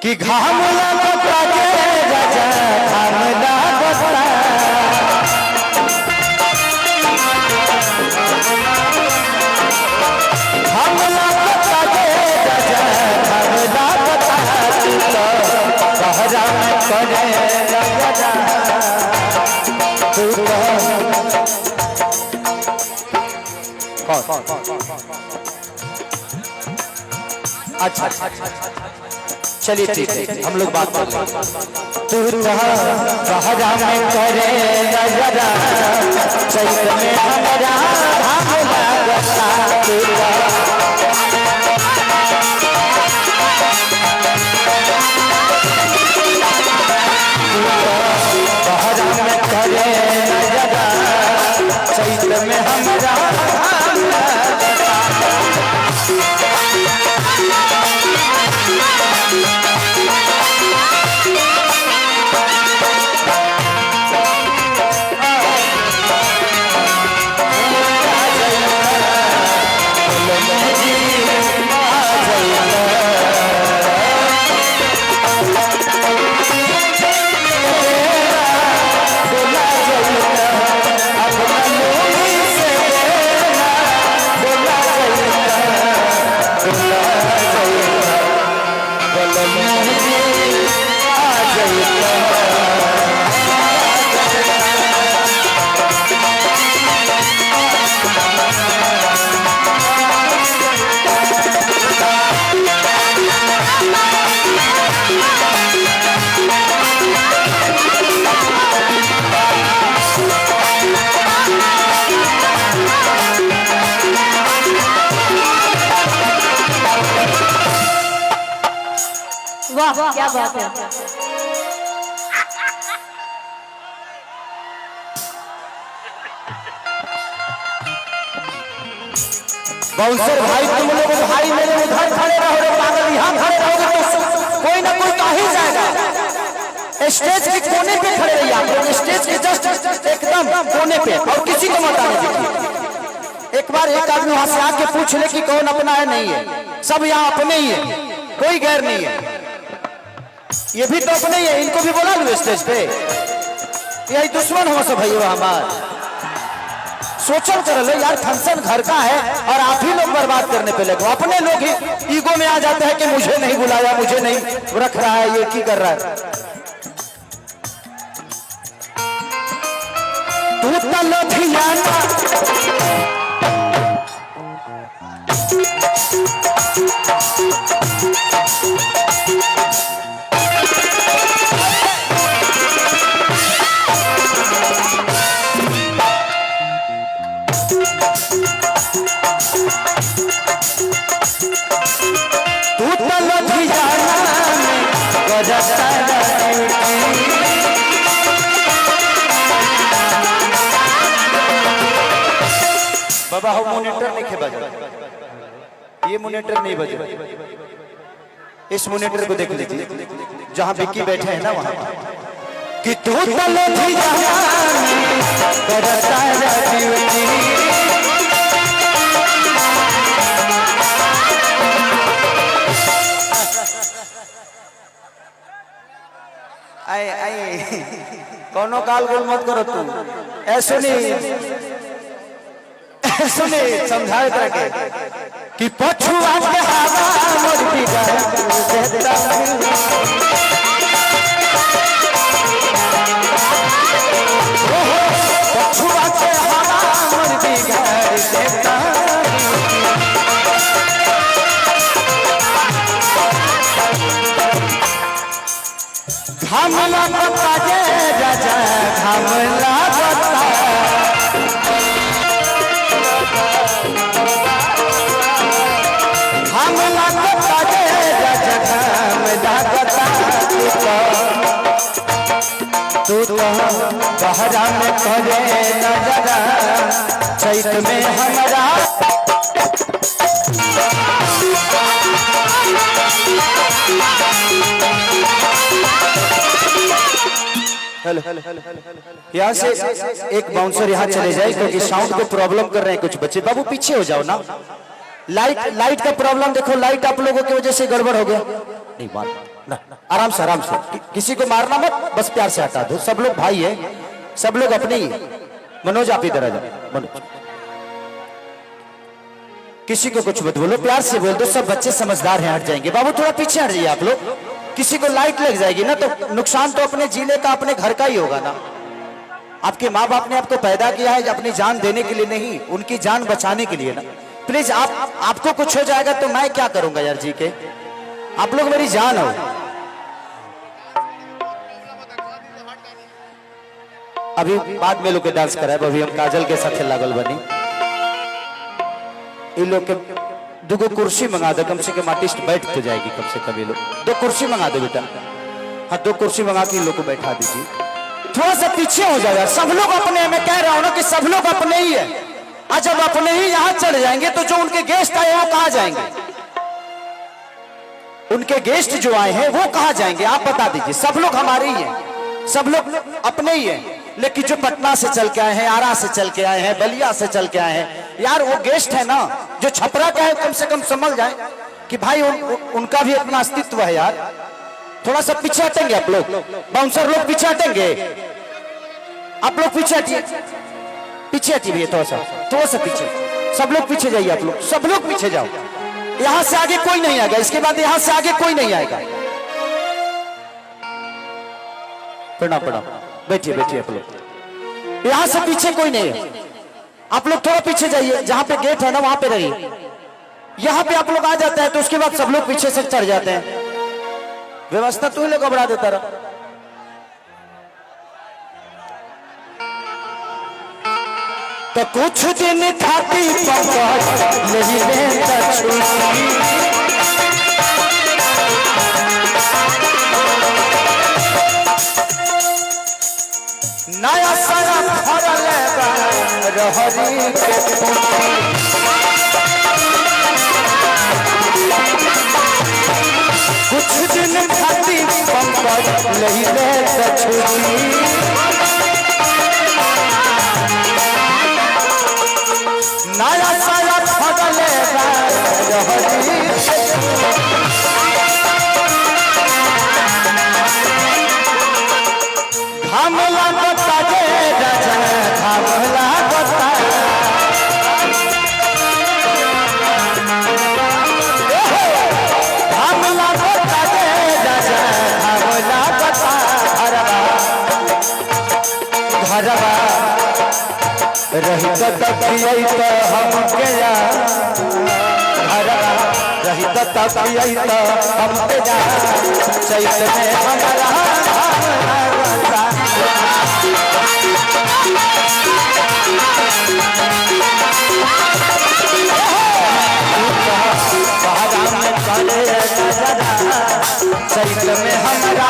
कि घाम लगता के राजा घाम लगता घाम लगता के राजा घाम लगता तू तो कहरा में करे राजा तू तो अच्छा चलिए ठीक है हम लोग बात करते हैं। तू कहरा में करे नजरा चैत में हमरा धाम लगता तू कहरा में करे नजरा चैत में हमरा धाम लगता वाह क्या बात है। बाउंसर भाई तुम लोग भाई मेरे उधर खड़े रहो रे पागल, यहाँ खड़े रहोगे तो कोई ना कोई तो ही जाएगा। स्टेज के कोने पे खड़े रहिए आप लोग, स्टेज के जस्ट एकदम कोने पे, और किसी को मत आने दीजिए। एक बार एक आदमी वहां से आके पूछ ले कि कौन अपना है, नहीं है, सब यहाँ अपने ही है, कोई गैर नहीं है। ये भी तो अपने ही है, इनको भी बोला लो स्टेज पे, यही दुश्मन हो सब भैया हमार। सोचल कर लो यार, फंक्शन घर का है और आप ही लोग बर्बाद करने पे लगे। अपने लोग ही ईगो में आ जाते हैं कि मुझे नहीं बुलाया, मुझे नहीं रख रहा है, ये की कर रहा है। तू तलभियाना बाबा हो मॉनिटर नहीं खे बजा, ये मॉनिटर नहीं बजा, इस मॉनिटर को देख लीजिए जहां विक्की बैठे हैं ना वहां। कि तू कोनो काल गोल मत करो तू, ऐसे नहीं सुने समझाए के कि पछुआ के हवा मोर बिगाड़ देता, पछुआ के हवा मोर बिगाड़ देता। घाम लगता के राजा घाम लगता, घाम लगता के राजा घाम लगता तू तो कहरा में करे नजरा चैत में हमरा यहाँ से एक बाउंसर यहाँ चले जाए क्योंकि साउंड को प्रॉब्लम कर रहे हैं कुछ बच्चे। बाबू पीछे हो जाओ ना, लाइट का प्रॉब्लम देखो, लाइट आप लोगों की वजह से गड़बड़ हो गया। नहीं बात ना, आराम से आराम से किसी को मारना मत, बस प्यार से हटा दो। सब लोग भाई है, सब लोग अपने ही। मनोज आप इधर आ जाओ। मनोज किसी को कुछ मत बोलो, प्यार से बोल दो। सब बच्चे समझदार हैं, हट जाएंगे। बाबू थोड़ा पीछे हट जाइए आप लोग। किसी को लाइट लग जाएगी ना तो नुकसान तो अपने जिले का, अपने घर का ही होगा ना। आपके माँ बाप ने आपको पैदा किया है अपनी जान देने के लिए नहीं, उनकी जान बचाने के लिए ना। प्लीज आपको कुछ हो जाएगा तो मैं क्या करूंगा यार जी के। आप लोग मेरी जान हो। अभी बाद में लोग के डांस कराए, अभी हम काजल के साथ लागल बनी। इन लोग के दो कुर्सी मंगा दो, कम से कम आर्टिस्ट बैठ तो जाएगी कम से कम। ये लोग 2 कुर्सी मंगा दो बेटा। हाँ 2 कुर्सी मंगा के इन लोग को बैठा दीजिए। थोड़ा सा पीछे हो जाएगा। सब लोग अपने, मैं कह रहा हूं ना कि सब लोग अपने ही है। आज जब अपने ही यहाँ चले जाएंगे तो जो उनके गेस्ट आए वो कहाँ जाएंगे? उनके गेस्ट जो आए हैं वो कहाँ जाएंगे? आप बता दीजिए। सब लोग हमारे ही हैं, सब लोग अपने ही हैं। लेकिन जो पटना से चल के आए हैं, आरा से चल के आए हैं, बलिया से चल के आए हैं, यार वो गेस्ट है ना। जो छपरा का है कम से कम समझ जाए कि भाई उनका भी अपना अस्तित्व है यार। थोड़ा सा पीछे हटेंगे आप लोग, बाउंसर लोग पीछे हटेंगे। आप लोग पीछे हटिए, पीछे हटिए भैया, थोड़ा सा पीछे। सब लोग पीछे जाइए, आप लोग सब लोग पीछे जाओ। यहां से आगे कोई नहीं आएगा, इसके बाद यहां से आगे कोई नहीं आएगा। प्रणाम प्रणाम, बैठिए बैठिए आप लोग। यहां से पीछे कोई नहीं है। आप लोग थोड़ा पीछे जाइए, जहां पे गेट है ना वहां पे रहिए। यहां पे आप लोग आ जाते हैं तो उसके बाद सब लोग पीछे से चढ़ जाते हैं। व्यवस्था तू ही लोग घबरा देता रहा। तो कुछ दिन खाती नया सारा भरल रहरी के कुछ दिन खाती पंकज लहिले छुरी नया सारा भरल रहरी घाम लागता गे राजा, घाम लागता। घाम लागता गे राजा, घाम लागता। घरवा रही तो तकियई तो हम गया। घरवा रही तो तकियई तो हम गया। चैत में हमारा चैत में हमारा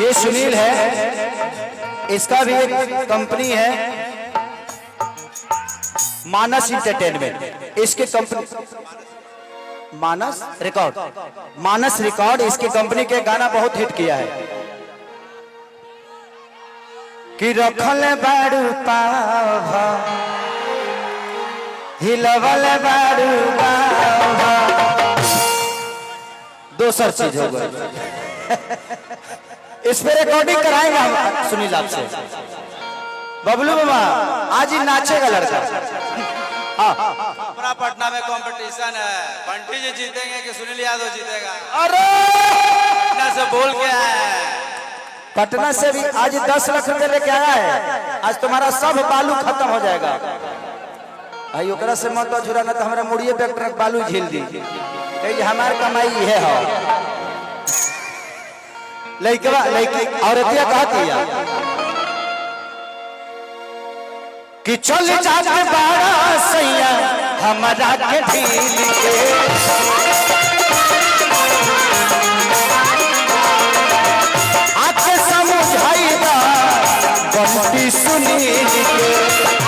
ये सुनील है, इसका भी एक कंपनी है मानस इंटरटेनमेंट। इसके कंपनी मानस रिकॉर्ड इसके कंपनी के गाना बहुत हिट किया है कि रखल बारू पावा हिलवल बारू पावा। दूसर चीज हो गई। इस पे रिकॉर्डिंग कराएंगे हम सुनील आपसे। बबलू बाबा आज ही नाचेगा लड़का। अपना पटना में कंपटीशन है, बंटी जी जीतेंगे कि सुनील यादव जीतेगा? अरे पटना से बोल के आया है। पटना से भी आज 10 लाख रुपए लेके आया है। आज तुम्हारा सब बालू खत्म हो जाएगा। आई ओकरा से मत झुरा ना तो हमारा मुड़िए पे ट्रक बालू झील दी। हमार कमाई है लड़का लड़की औरतिया कहती है कि चल जाके बाड़ा सैया हमारा के ढील के। आके समझाइदा बंटी सुनील के।